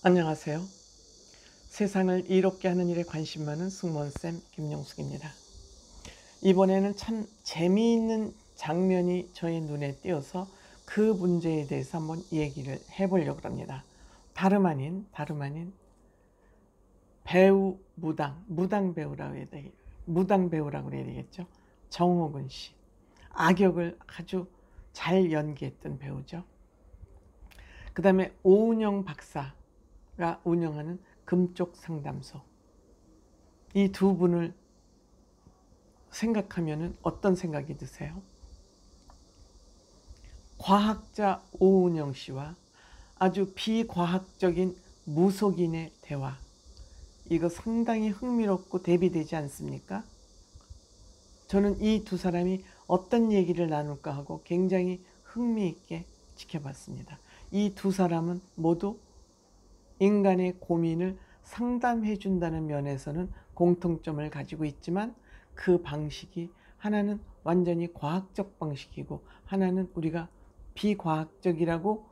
안녕하세요. 세상을 이롭게 하는 일에 관심 많은 승무원쌤 김용숙입니다. 이번에는 참 재미있는 장면이 저의 눈에 띄어서 그 문제에 대해서 한번 얘기를 해보려고 합니다. 다름 아닌 배우 무당 배우라고 해야 되겠죠. 정호근 씨. 악역을 아주 잘 연기했던 배우죠. 그 다음에 오은영 박사가 운영하는 금쪽 상담소. 이 두 분을 생각하면 어떤 생각이 드세요? 과학자 오은영 씨와 아주 비과학적인 무속인의 대화. 이거 상당히 흥미롭고 대비되지 않습니까? 저는 이 두 사람이 어떤 얘기를 나눌까 하고 굉장히 흥미있게 지켜봤습니다. 이 두 사람은 모두 인간의 고민을 상담해 준다는 면에서는 공통점을 가지고 있지만 그 방식이 하나는 완전히 과학적 방식이고 하나는 우리가 비과학적이라고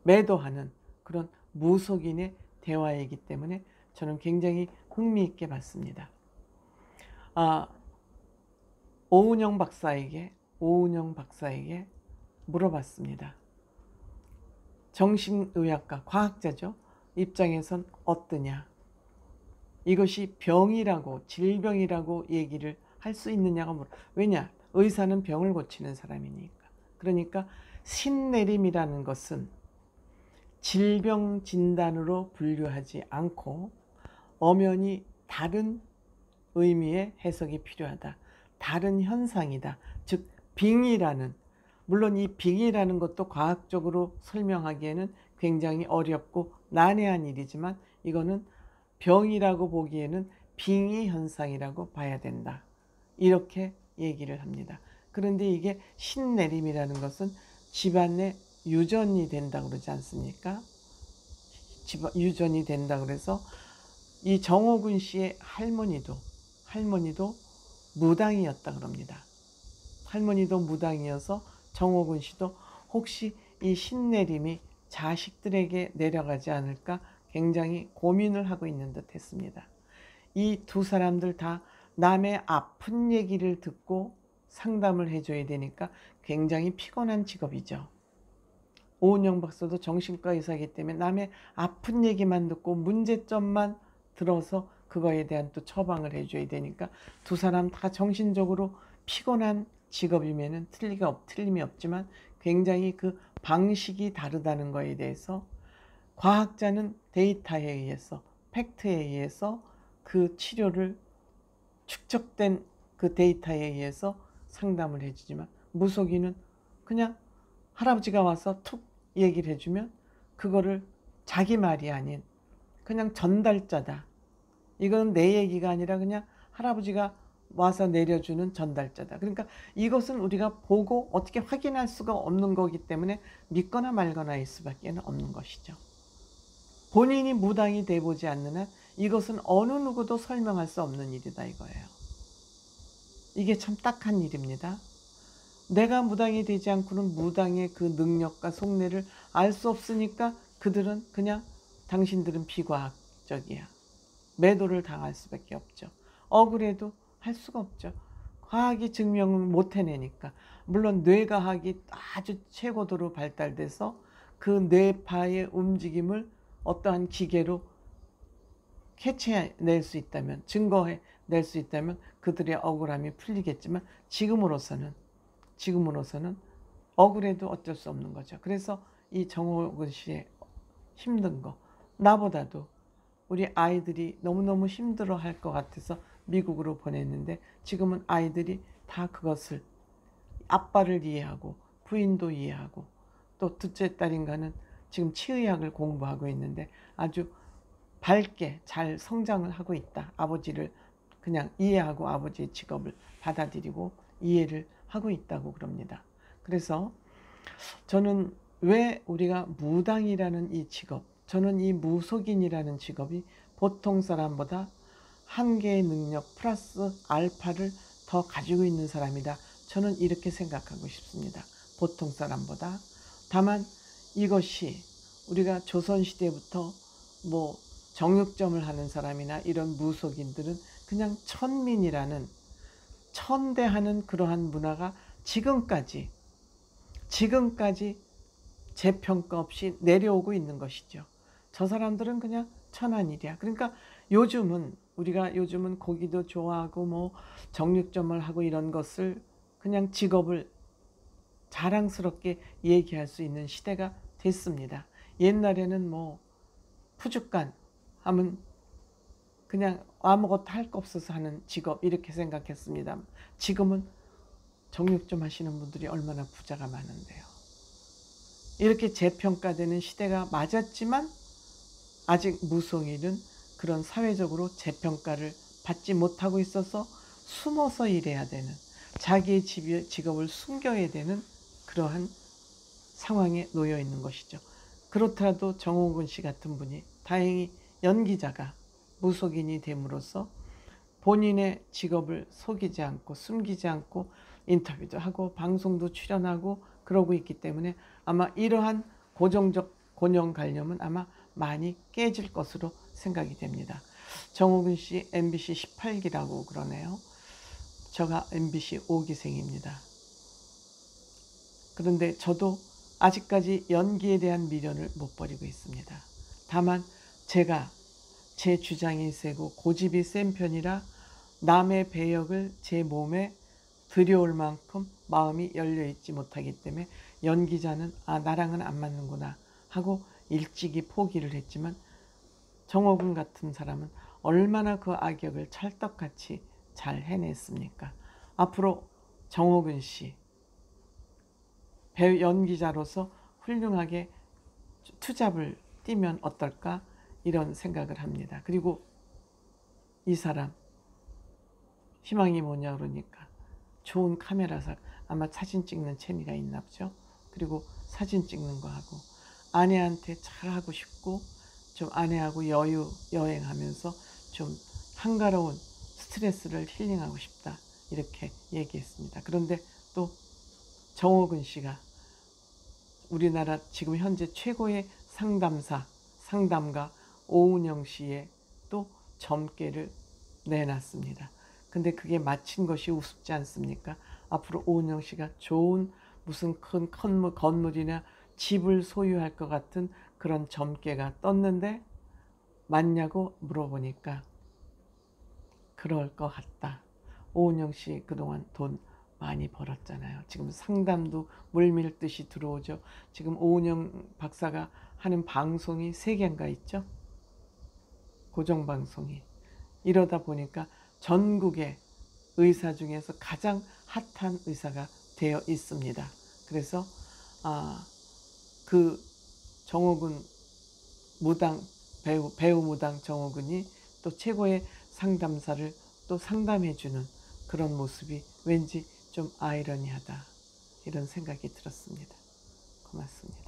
매도하는 그런 무속인의 대화이기 때문에 저는 굉장히 흥미있게 봤습니다. 오은영 박사에게 물어봤습니다. 정신의학과 과학자죠. 입장에선 어떠냐? 이것이 병이라고 질병이라고 얘기를 할 수 있느냐가 왜냐? 의사는 병을 고치는 사람이니까. 그러니까 신내림이라는 것은 질병 진단으로 분류하지 않고 엄연히 다른 의미의 해석이 필요하다. 다른 현상이다. 즉 빙의라는, 물론 이 빙의라는 것도 과학적으로 설명하기에는 굉장히 어렵고 난해한 일이지만 이거는 병이라고 보기에는 빙의 현상이라고 봐야 된다. 이렇게 얘기를 합니다. 그런데 이게 신내림이라는 것은 집안에 유전이 된다고 그러지 않습니까? 유전이 된다 그래서 이 정호근 씨의 할머니도 무당이었다 그럽니다. 할머니도 무당이어서 정호근 씨도 혹시 이 신내림이 자식들에게 내려가지 않을까 굉장히 고민을 하고 있는 듯 했습니다. 이 두 사람들 다 남의 아픈 얘기를 듣고 상담을 해줘야 되니까 굉장히 피곤한 직업이죠. 오은영 박사도 정신과 의사이기 때문에 남의 아픈 얘기만 듣고 문제점만 들어서 그거에 대한 또 처방을 해줘야 되니까 두 사람 다 정신적으로 피곤한 직업이면 틀림이 없지만 굉장히 그 방식이 다르다는 거에 대해서 과학자는 데이터에 의해서 팩트에 의해서 그 치료를 축적된 그 데이터에 의해서 상담을 해주지만 무속인은 그냥 할아버지가 와서 툭 얘기를 해주면 그거를 자기 말이 아닌 그냥 전달자다. 이건 내 얘기가 아니라 그냥 할아버지가 와서 내려주는 전달자다. 그러니까 이것은 우리가 보고 어떻게 확인할 수가 없는 거기 때문에 믿거나 말거나일 수밖에 없는 것이죠. 본인이 무당이 돼보지 않는 한 이것은 어느 누구도 설명할 수 없는 일이다 이거예요. 이게 참 딱한 일입니다. 내가 무당이 되지 않고는 무당의 그 능력과 속내를 알 수 없으니까 그들은 그냥 당신들은 비과학적이야. 매도를 당할 수밖에 없죠. 억울해도 할 수가 없죠. 과학이 증명을 못 해내니까. 물론 뇌과학이 아주 최고도로 발달돼서 그 뇌파의 움직임을 어떠한 기계로 캐치해낼 수 있다면, 증거해낼 수 있다면 그들의 억울함이 풀리겠지만 지금으로서는 억울해도 어쩔 수 없는 거죠. 그래서 이 정호근 씨의 힘든 거, 나보다도 우리 아이들이 너무너무 힘들어할 것 같아서 미국으로 보냈는데 지금은 아이들이 다 그것을 아빠를 이해하고 부인도 이해하고 또 둘째 딸인가는 지금 치의학을 공부하고 있는데 아주 밝게 잘 성장을 하고 있다. 아버지를 그냥 이해하고 아버지의 직업을 받아들이고 이해를 하고 있다고 그럽니다. 그래서 저는 왜 우리가 무당이라는 이 직업, 저는 이 무속인이라는 직업이 보통 사람보다 한 개의 능력 플러스 알파를 더 가지고 있는 사람이다. 저는 이렇게 생각하고 싶습니다. 보통 사람보다. 다만 이것이 우리가 조선시대부터 뭐 정육점을 하는 사람이나 이런 무속인들은 그냥 천민이라는 천대하는 그러한 문화가 지금까지 재평가 없이 내려오고 있는 것이죠. 저 사람들은 그냥 천한일이야. 그러니까 우리가 요즘은 고기도 좋아하고 뭐 정육점을 하고 이런 것을 그냥 직업을 자랑스럽게 얘기할 수 있는 시대가 됐습니다. 옛날에는 뭐 푸주간 하면 그냥 아무것도 할 거 없어서 하는 직업 이렇게 생각했습니다. 지금은 정육점 하시는 분들이 얼마나 부자가 많은데요. 이렇게 재평가되는 시대가 맞았지만 아직 무속인은 그런 사회적으로 재평가를 받지 못하고 있어서 숨어서 일해야 되는, 자기의 직업을 숨겨야 되는 그러한 상황에 놓여 있는 것이죠. 그렇더라도 정호근 씨 같은 분이 다행히 연기자가 무속인이 됨으로써 본인의 직업을 속이지 않고 숨기지 않고 인터뷰도 하고 방송도 출연하고 그러고 있기 때문에 아마 이러한 고정적 고정관념은 아마 많이 깨질 것으로 생각이 됩니다. 정호근 씨 MBC 18기라고 그러네요. 제가 MBC 5기생입니다. 그런데 저도 아직까지 연기에 대한 미련을 못 버리고 있습니다. 다만 제가 제 주장이 세고 고집이 센 편이라 남의 배역을 제 몸에 들여올 만큼 마음이 열려있지 못하기 때문에 연기자는 나랑은 안 맞는구나 하고 일찍이 포기를 했지만 정호근 같은 사람은 얼마나 그 악역을 찰떡같이 잘 해냈습니까? 앞으로 정호근 씨 연기자로서 훌륭하게 투잡을 뛰면 어떨까 이런 생각을 합니다. 그리고 이 사람 희망이 뭐냐 그러니까 좋은 카메라사 아마 사진 찍는 재미가 있나 보죠. 그리고 사진 찍는 거 하고 아내한테 잘하고 싶고 좀 아내하고 여행하면서 좀 한가로운 스트레스를 힐링하고 싶다 이렇게 얘기했습니다. 그런데 또 정호근 씨가 우리나라 지금 현재 최고의 상담가 오은영 씨의 또 점괘를 내놨습니다. 근데 그게 마친 것이 우습지 않습니까? 앞으로 오은영 씨가 좋은 무슨 큰 건물이나 집을 소유할 것 같은 그런 점괘가 떴는데 맞냐고 물어보니까 그럴 것 같다. 오은영 씨 그동안 돈 많이 벌었잖아요. 지금 상담도 물밀듯이 들어오죠. 지금 오은영 박사가 하는 방송이 3개인가 있죠. 고정방송이. 이러다 보니까 전국의 의사 중에서 가장 핫한 의사가 되어 있습니다. 그래서 그 정호근 무당 배우 무당 정호근이 또 최고의 상담사를 또 상담해주는 그런 모습이 왠지 좀 아이러니하다 이런 생각이 들었습니다. 고맙습니다.